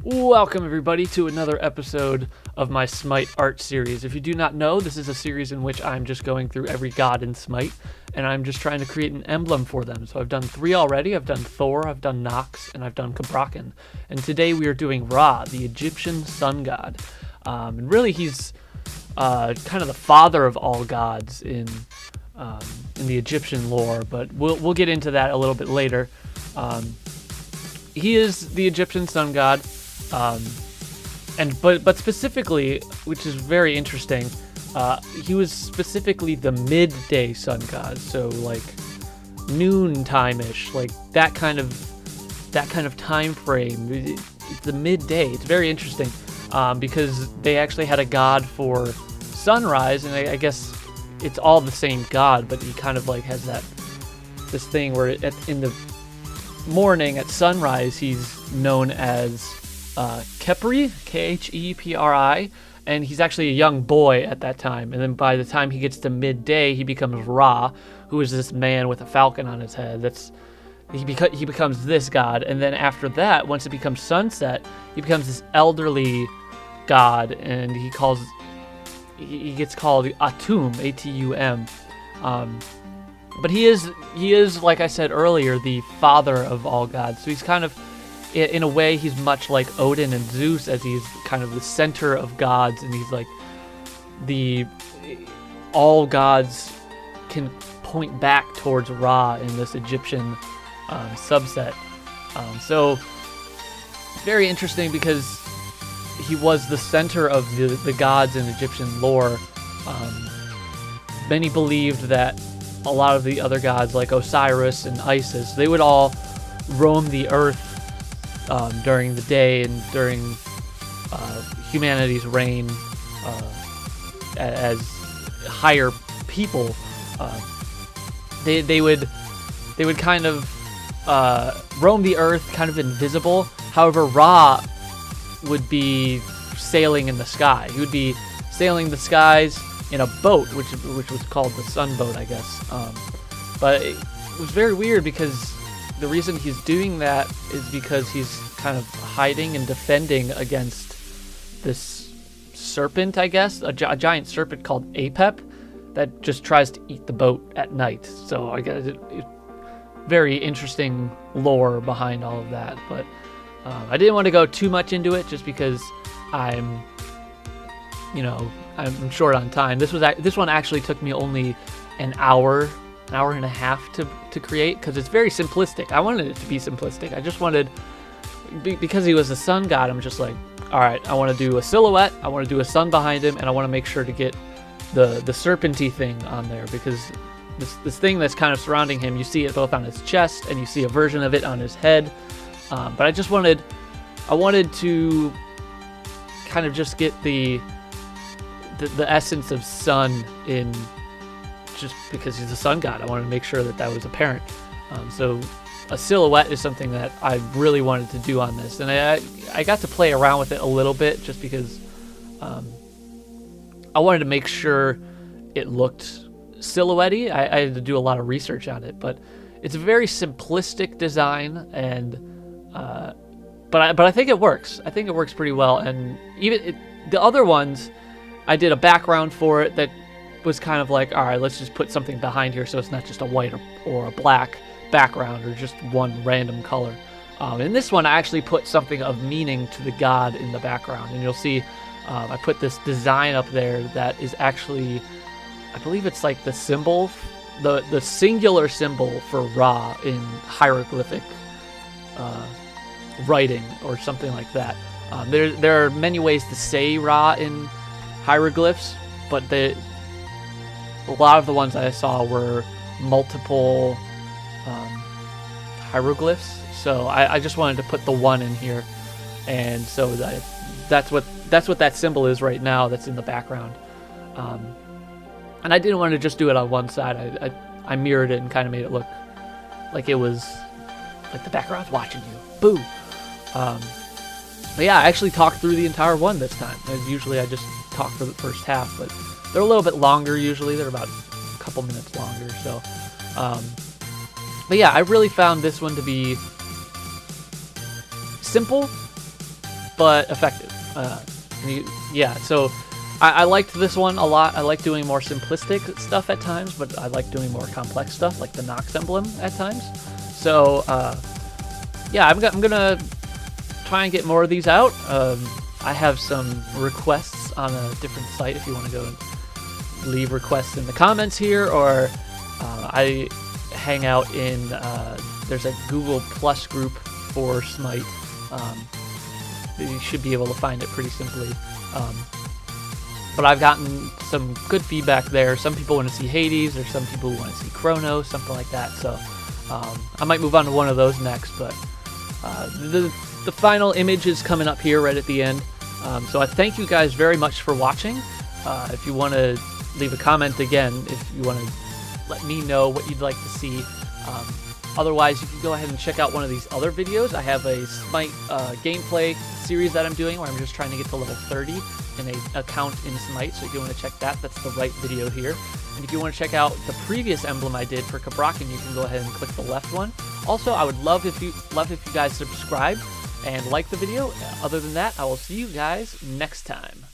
Welcome everybody to another episode of my Smite art series. If you do not know, this is a series in which I'm just going through every god in Smite, and I'm just trying to create an emblem for them. So I've done 3 already. I've done Thor, I've done Nox, and I've done Cabrakan. And today we are doing Ra, the Egyptian sun god. And really he's kind of the father of all gods in the Egyptian lore, but we'll get into that a little bit later. He is the Egyptian sun god. But specifically, which is very interesting, he was specifically the midday sun god, so like noon time-ish, like that kind of time frame. It's the midday. It's very interesting because they actually had a god for sunrise, and I guess it's all the same god, but he kind of like has this thing where in the morning at sunrise he's known as Khepri, Khepri, and he's actually a young boy at that time. And then by the time he gets to midday, he becomes Ra, who is this man with a falcon on his head. He becomes this god. And then after that, once it becomes sunset, he becomes this elderly god, and he gets called Atum, A-T-U-M. But he is, like I said earlier, the father of all gods. So he's kind of, in a way, he's much like Odin and Zeus, as he's kind of the center of gods, and he's like all gods can point back towards Ra in this Egyptian subset. So it's very interesting because he was the center of the gods in Egyptian lore. Many believed that a lot of the other gods, like Osiris and Isis, they would all roam the earth during the day and during humanity's reign as higher people. They would kind of roam the earth, kind of invisible. However, Ra would be sailing in the sky. He would be sailing the skies in a boat, which was called the sun boat, I guess. But it was very weird because the reason he's doing that is because he's kind of hiding and defending against this serpent, I guess, a giant serpent called Apep that just tries to eat the boat at night. So I guess it's very interesting lore behind all of that. But I didn't want to go too much into it just because I'm short on time. This one actually took me only an hour and a half to create because it's very simplistic. I wanted it to be simplistic. I just wanted, because he was a sun god, I'm just like, all right, I want to do a silhouette, I want to do a sun behind him, and I want to make sure to get the serpenty thing on there, because this thing that's kind of surrounding him, you see it both on his chest and you see a version of it on his head. But I wanted to kind of just get the essence of sun in, just because he's a sun god. I wanted to make sure that was apparent. So a silhouette is something that I really wanted to do on this, and I got to play around with it a little bit just because I wanted to make sure it looked silhouette-y. I had to do a lot of research on it, but it's a very simplistic design, and but I think it works. I think it works pretty well, and even the other ones, I did a background for it that was kind of like, all right, let's just put something behind here so it's not just a white or a black background or just one random color. In this one, I actually put something of meaning to the god in the background, and you'll see I put this design up there that is actually, I believe it's like the symbol, the singular symbol for Ra in hieroglyphic writing or something like that. There are many ways to say Ra in hieroglyphs, but a lot of the ones I saw were multiple hieroglyphs. So I just wanted to put the one in here, and so that's what that symbol is right now. That's in the background, and I didn't want to just do it on one side. I mirrored it and kind of made it look like it was like the background's watching you. Boo. But yeah, I actually talked through the entire one this time. As usually I just talk for the first half, but they're a little bit longer usually. They're about a couple minutes longer. So, but yeah, I really found this one to be simple but effective. Yeah, so I liked this one a lot. I like doing more simplistic stuff at times, but I like doing more complex stuff, like the Nox emblem at times. So, yeah, I'm gonna try and get more of these out. I have some requests on a different site if you want to go and leave requests in the comments here, or I hang out in, there's a Google Plus group for Smite. You should be able to find it pretty simply. But I've gotten some good feedback there. Some people want to see Hades, or some people want to see Chronos, something like that. So I might move on to one of those next, but the final image is coming up here right at the end. So I thank you guys very much for watching. If you want to leave a comment again, if you want to let me know what you'd like to see. Otherwise, you can go ahead and check out one of these other videos. I have a Smite gameplay series that I'm doing where I'm just trying to get to level 30 in an account in Smite. So if you want to check that, that's the right video here. And if you want to check out the previous emblem I did for Cabrakan, you can go ahead and click the left one. Also, I would love if you guys subscribe and like the video. Other than that, I will see you guys next time.